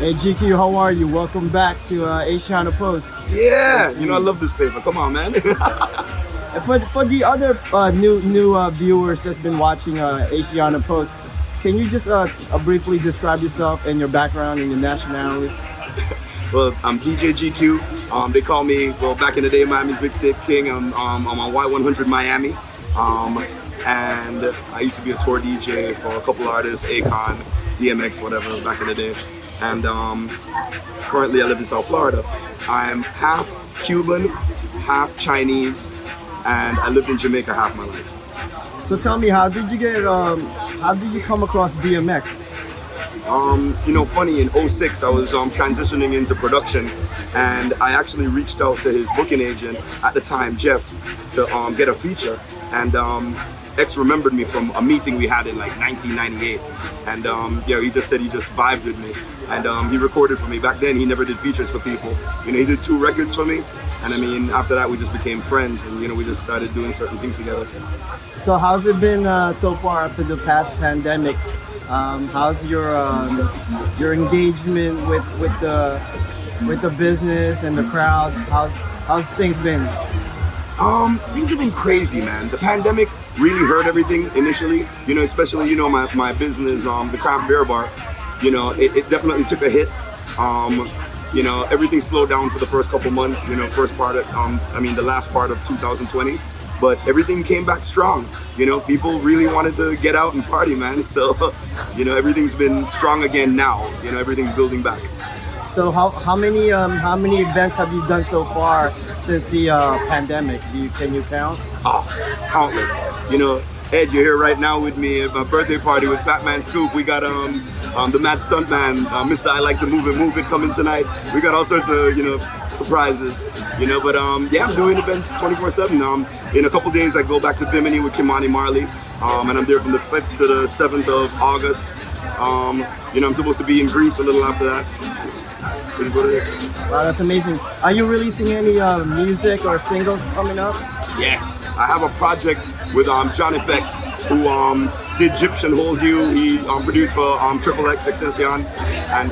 Hey GQ, how are you? Welcome back to Asiana Post. Yeah, I love this paper. Come on, man. For the other new viewers that's been watching Asiana Post, can you just briefly describe yourself and your background and your nationality? Well, I'm DJGQ. They call me, back in the day, Miami's Mixtape King. I'm on Y100 Miami. And I used to be a tour DJ for a couple artists, Akon, DMX, whatever, back in the day. And currently I live in South Florida. I'm half Cuban, half Chinese, and I lived in Jamaica half my life. So tell me, how did you come across DMX? Funny, in 06 I was transitioning into production, and I actually reached out to his booking agent at the time, Jeff, to get a feature. And X remembered me from a meeting we had in like 1998, and he just said he just vibed with me, and he recorded for me. Back then he never did features for people. He did 2 records for me, and after that we just became friends, and we just started doing certain things together. So how's it been so far after the past pandemic? How's your engagement with the business and the crowds? How's things been? Things have been crazy, man. The pandemic really hurt everything initially, especially, my business, the craft beer bar, it definitely took a hit. Everything slowed down for the first couple months, first part of, the last part of 2020, but everything came back strong. People really wanted to get out and party, man. So, everything's been strong again now, everything's building back. So how many events have you done so far since the pandemic? Can you count? Oh, countless. Ed, you're here right now with me at my birthday party with Fat Man Scoop. We got the Mad Stuntman, Mr. I Like to Move It coming tonight. We got all sorts of surprises. But I'm doing events 24/7. In a couple days I go back to Bimini with Kimani Marley, and I'm there from the 5th to the 7th of August. I'm supposed to be in Greece a little after that. It is what it is. Wow, that's amazing. Are you releasing any music or singles coming up? Yes, I have a project with John FX, who did Egyptian Hold You. He produced for Triple X Extension, and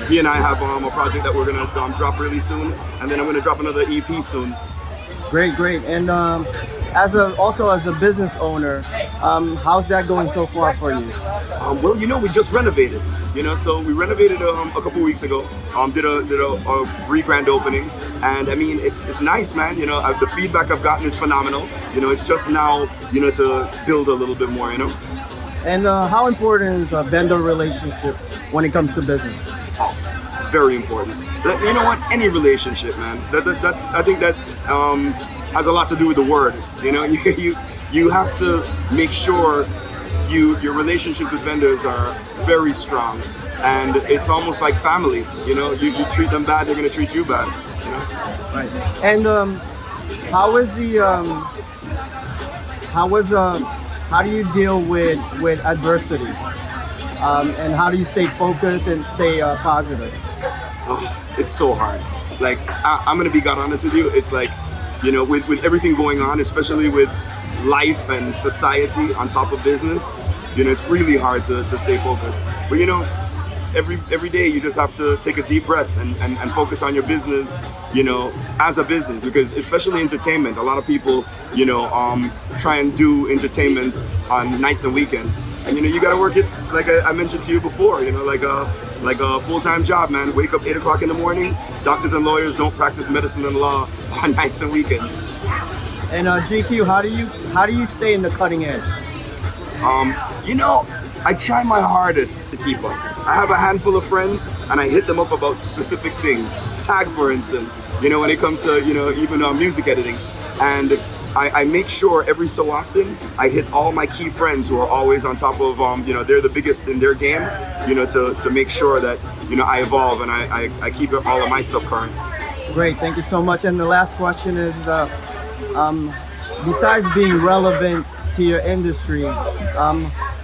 he and I have a project that we're gonna drop really soon, and then I'm gonna drop another EP soon. Great. And as a business owner, how's that going so far for you? We just renovated. So we renovated a couple weeks ago. Did a re-grand opening, and it's nice, man. The feedback I've gotten is phenomenal. It's just now, to build a little bit more. And how important is a vendor relationship when it comes to business? Oh, very important. You know what? Any relationship, man. I think that has a lot to do with the word. You have to make sure your relationships with vendors are very strong, and it's almost like family. You treat them bad, they're gonna treat you bad. Right. And how do you deal with adversity? And how do you stay focused and stay positive? Oh, it's so hard. Like, I'm gonna be God honest with you. It's like, with everything going on, especially with life and society on top of business, it's really hard to stay focused. But every day you just have to take a deep breath and focus on your business, as a business, because especially entertainment, a lot of people, try and do entertainment on nights and weekends. And you gotta work it, like I mentioned to you before, like a full-time job, man. Wake up 8 o'clock in the morning. Doctors and lawyers don't practice medicine and law on nights and weekends. And GQ, how do you stay in the cutting edge? I try my hardest to keep up. I have a handful of friends, and I hit them up about specific things. Tag, for instance, when it comes to, even music editing. And I make sure every so often I hit all my key friends who are always on top of, they're the biggest in their game, to make sure that, I evolve and I keep all of my stuff current. Great, thank you so much. And the last question is, besides being relevant to your industry,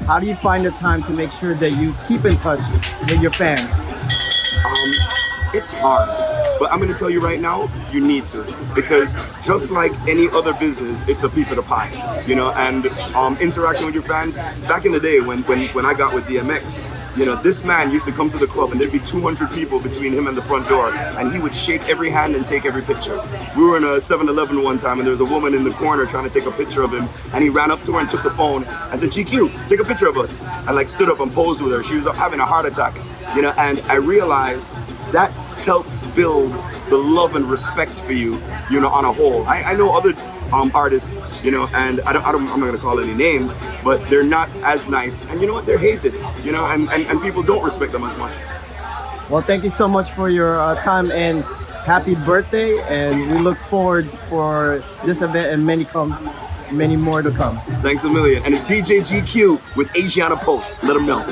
how do you find the time to make sure that you keep in touch with your fans? It's hard, but I'm going to tell you right now, you need to, because just like any other business, it's a piece of the pie, and interaction with your fans. Back in the day when I got with DMX, this man used to come to the club and there'd be 200 people between him and the front door, and he would shake every hand and take every picture. We were in a 7-Eleven one time, and there was a woman in the corner trying to take a picture of him, and he ran up to her and took the phone and said, "GQ, take a picture of us," and like stood up and posed with her. She was having a heart attack, and I realized that helps build the love and respect for you, on a whole. I know other artists, and I'm not gonna call any names, but they're not as nice, and you know what, they're hated, and people don't respect them as much. Well, thank you so much for your time, and happy birthday, and we look forward for this event and many more to come. Thanks a million. And it's DJ GQ with Asiana Post. Let them know.